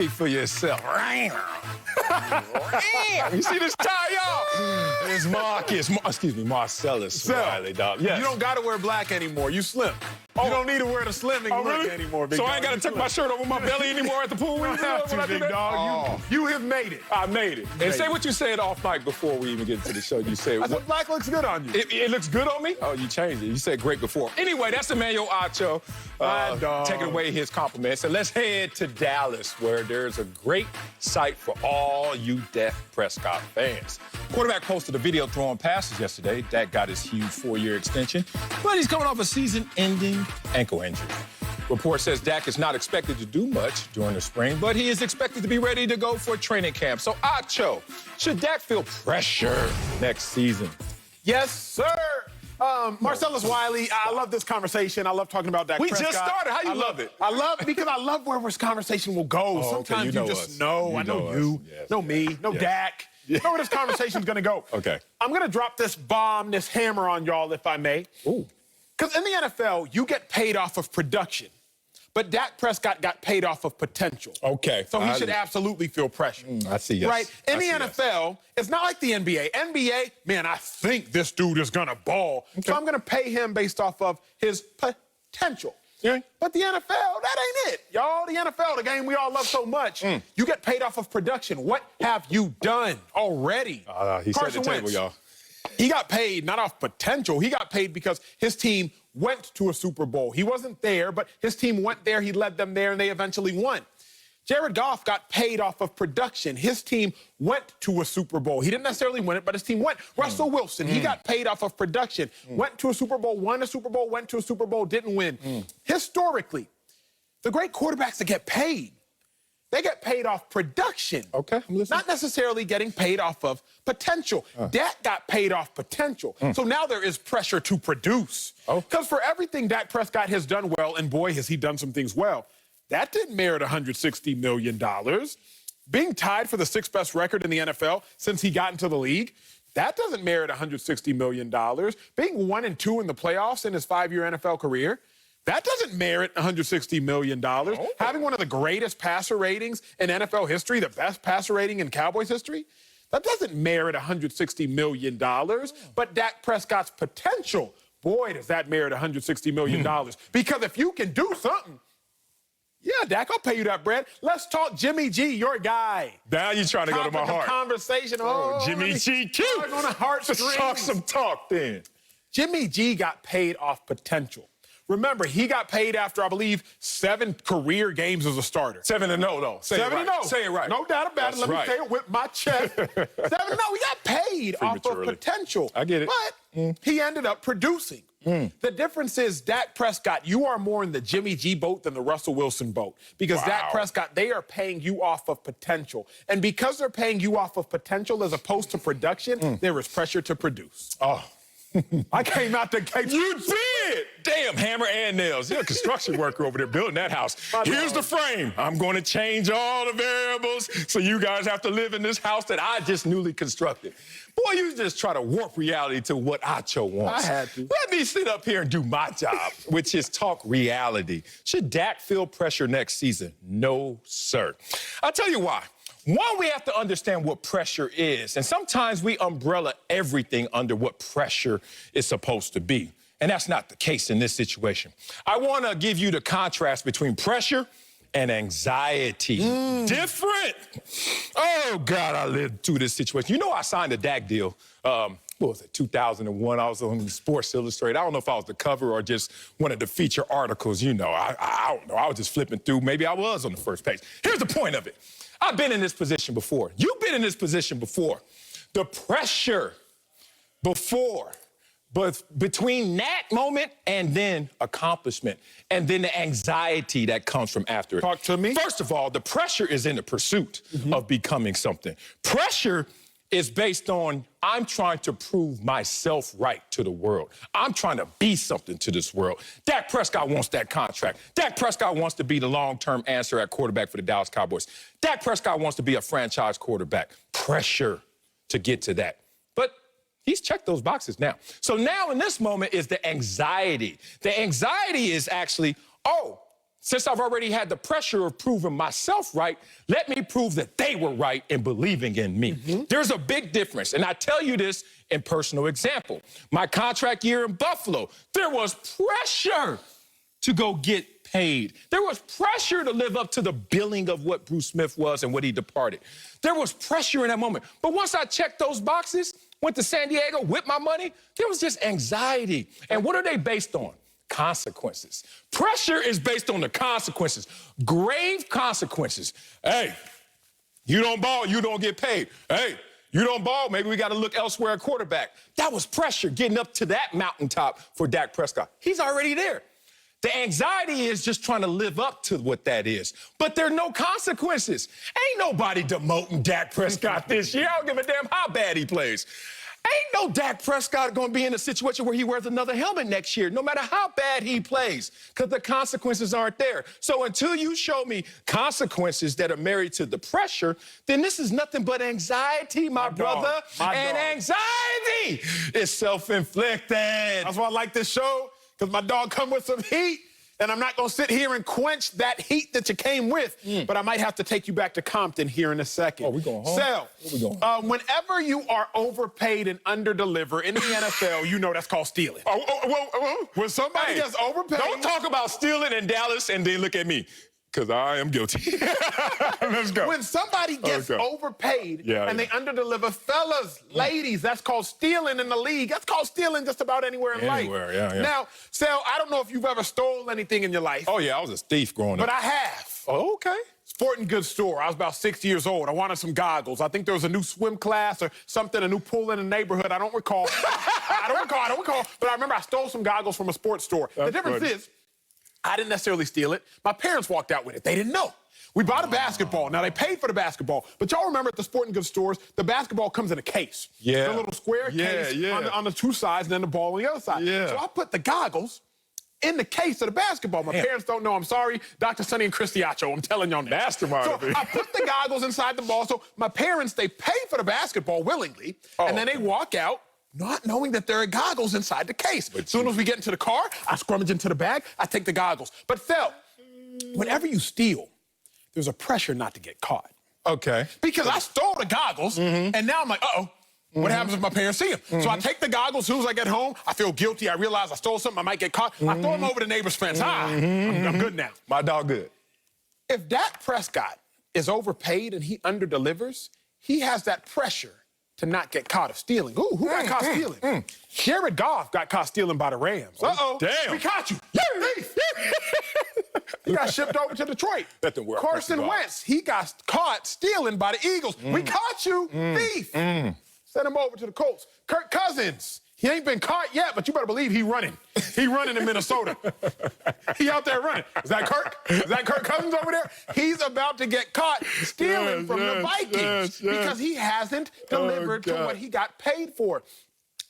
for yourself. You see this tie, y'all? It's Marcellus Wiley, dog. Yes. You don't got to wear black anymore. You slim. You don't need to wear the slimming look really? anymore, big So dog. I ain't got to tuck my shirt over my belly anymore at the pool? You don't have to, big dog. You have made it. I made it. And say what you said off mic before we even get into the show. You said, I said black looks good on you. It looks good on me? Oh, you changed it. You said great before. Anyway, that's Emmanuel Acho taking away his compliments. And let's head to Dallas, where there's a great sight for all you Dak Prescott fans. Quarterback posted a video throwing passes yesterday. Dak got his huge 4-year extension, but he's coming off a season-ending ankle injury. Report says Dak is not expected to do much during the spring, but he is expected to be ready to go for training camp. So, Acho, should Dak feel pressure next season? Yes, sir. Marcellus Wiley, I love this conversation. I love talking about Dak Prescott. We just started. How you love it? I love where this conversation will go. Sometimes you know just us. know. I know you. Yes, know me. Know Dak. You know where this conversation's going to go. Okay. I'm going to drop this bomb, this hammer on y'all, if I may. Ooh. Because in the NFL, you get paid off of production. But Dak Prescott got paid off of potential. Okay. So he should absolutely feel pressure. I see, yes. Right? In the NFL, it's not like the NBA. NBA, man, I think this dude is going to ball. Okay. So I'm going to pay him based off of his potential. Yeah. But the NFL, that ain't it. Y'all, the NFL, the game we all love so much, you get paid off of production. What have you done already? He set the table, y'all. He got paid not off potential. He got paid because his team went to a Super Bowl. He wasn't there, but his team went there. He led them there, and they eventually won. Jared Goff got paid off of production. His team went to a Super Bowl. He didn't necessarily win it, but his team went. Russell Wilson, he got paid off of production. Went to a Super Bowl, won a Super Bowl, went to a Super Bowl, didn't win. Historically, the great quarterbacks that get paid, they get paid off production. Okay, I'm listening. Not necessarily getting paid off of potential. Dak got paid off potential. So now there is pressure to produce. Because for everything Dak Prescott has done well, and boy, has he done some things well, that didn't merit $160 million. Being tied for the 6th best record in the NFL since he got into the league, that doesn't merit $160 million. Being 1-2 in the playoffs in his 5-year NFL career, that doesn't merit $160 million. Having one of the greatest passer ratings in NFL history, the best passer rating in Cowboys history, that doesn't merit $160 million. But Dak Prescott's potential, boy, does that merit $160 million. Because if you can do something, yeah, Dak, I'll pay you that bread. Let's talk Jimmy G, your guy. Now you're trying to go to my heart. Conversation. Jimmy G, cute. On a heartstrings. Let's talk some talk then. Jimmy G got paid off potential. Remember, he got paid after, I believe, 7 career games as a starter. 7-0, though. Say 7-0. Say it right. No doubt about it. Let me say it with my chest. 7-0. He got paid off of potential. I get it. But he ended up producing. The difference is Dak Prescott, you are more in the Jimmy G boat than the Russell Wilson boat. Because Dak Prescott, they are paying you off of potential. And because they're paying you off of potential as opposed to production, there is pressure to produce. I came out the gate. You did! Damn, hammer and nails. You're a construction worker over there building that house. Here's the frame. I'm going to change all the variables so you guys have to live in this house that I just newly constructed. Boy, you just try to warp reality to what Acho wants. I had to. Let me sit up here and do my job, which is talk reality. Should Dak feel pressure next season? No, sir. I'll tell you why. One, we have to understand what pressure is. And sometimes we umbrella everything under what pressure is supposed to be. And that's not the case in this situation. I want to give you the contrast between pressure and anxiety. Different. Oh, God, I lived through this situation. You know, I signed a Dak deal. What was it, 2001? I was on Sports Illustrated. I don't know if I was the cover or just one of the feature articles. You know, I don't know. I was just flipping through. Maybe I was on the first page. Here's the point of it. I've been in this position before. You've been in this position before. The pressure before, but between that moment and then accomplishment, and then the anxiety that comes from after it. Talk to me. First of all, the pressure is in the pursuit of becoming something. Pressure is based on, I'm trying to prove myself right to the world. I'm trying to be something to this world. Dak Prescott wants that contract. Dak Prescott wants to be the long-term answer at quarterback for the Dallas Cowboys. Dak Prescott wants to be a franchise quarterback. Pressure to get to that. But he's checked those boxes now. So now in this moment is the anxiety. The anxiety is actually, Since I've already had the pressure of proving myself right, let me prove that they were right in believing in me. There's a big difference, and I tell you this in personal example. My contract year in Buffalo, there was pressure to go get paid. There was pressure to live up to the billing of what Bruce Smith was and what he departed. There was pressure in that moment. But once I checked those boxes, went to San Diego, whipped my money, there was just anxiety. And what are they based on? Consequences. Pressure is based on the consequences, grave consequences. Hey, you don't ball, you don't get paid. Hey, you don't ball, maybe we got to look elsewhere at quarterback. That was pressure getting up to that mountaintop for Dak Prescott. He's already there. The anxiety is just trying to live up to what that is. But there are no consequences. Ain't nobody demoting Dak Prescott this year. I don't give a damn how bad he plays. Ain't no Dak Prescott going to be in a situation where he wears another helmet next year, no matter how bad he plays, because the consequences aren't there. So until you show me consequences that are married to the pressure, then this is nothing but anxiety, my brother. And anxiety is self-inflicted. That's why I like this show, because my dog come with some heat. And I'm not going to sit here and quench that heat that you came with, but I might have to take you back to Compton here in a second. Oh, we going home? Sal, Where we going? Whenever you are overpaid and underdeliver in the NFL, you know that's called stealing. When somebody gets overpaid... Don't talk about stealing in Dallas and then look at me, because I am guilty. Let's go. When somebody gets overpaid and they underdeliver, fellas, ladies, that's called stealing in the league. That's called stealing just about anywhere in life. Now, Sal, I don't know if you've ever stole anything in your life. Oh, yeah, I was a thief growing up. But I have. Oh, okay. Sporting goods store. I was about 6 years old. I wanted some goggles. I think there was a new swim class or something, a new pool in the neighborhood. I don't recall. I don't recall. But I remember I stole some goggles from a sports store. The difference is, I didn't necessarily steal it. My parents walked out with it. They didn't know. We bought a basketball. Now, they paid for the basketball. But y'all remember at the sporting goods stores, the basketball comes in a case. Yeah. The little square case on the two sides and then the ball on the other side. So I put the goggles in the case of the basketball. My parents don't know. I'm sorry. Dr. Sonny and Cristiacho, I'm telling y'all now. Mastermind. So I put the goggles inside the ball. So my parents, they pay for the basketball willingly. And then they walk out, not knowing that there are goggles inside the case. But as soon as we get into the car, I scrummage into the bag, I take the goggles. But Phil, whenever you steal, there's a pressure not to get caught. Okay. Because I stole the goggles, and now I'm like, uh-oh, what happens if my parents see them? So I take the goggles, as soon as I get home, I feel guilty, I realize I stole something, I might get caught. I throw them over the neighbor's fence. I'm good now. My dog good. If Dak Prescott is overpaid and he underdelivers, he has that pressure to not get caught of stealing. Ooh, who got caught stealing? Jared Goff got caught stealing by the Rams. Uh-oh. Damn. We caught you. He got shipped over to Detroit. Carson Wentz, he got caught stealing by the Eagles. We caught you, thief. Send him over to the Colts. Kirk Cousins, he ain't been caught yet, but you better believe he running. He running in Minnesota. He out there running. Is that Kirk? Is that Kirk Cousins over there? He's about to get caught stealing from the Vikings because he hasn't delivered to what he got paid for.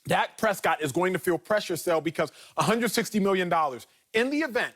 Dak Prescott is going to feel pressure, Sal, because $160 million in the event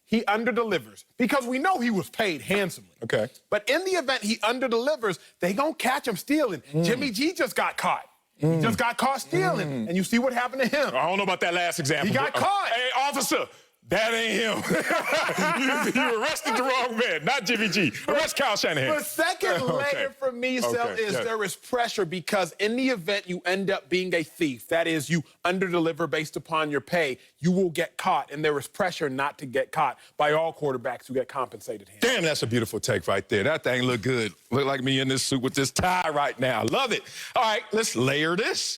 he underdelivers, because we know he was paid handsomely. Okay. But in the event he underdelivers, they gonna catch him stealing. Jimmy G just got caught. He just got caught stealing. And you see what happened to him. I don't know about that last example. He got caught. Hey, officer, that ain't him. You arrested the wrong man, not Jimmy G. Arrest Kyle Shanahan. The second layer for me, Sel, is there is pressure because in the event you end up being a thief, that is, you underdeliver based upon your pay, you will get caught, and there is pressure not to get caught by all quarterbacks who get compensated. Damn, that's a beautiful take right there. That thing look good. Look like me in this suit with this tie right now. Love it. All right, let's layer this.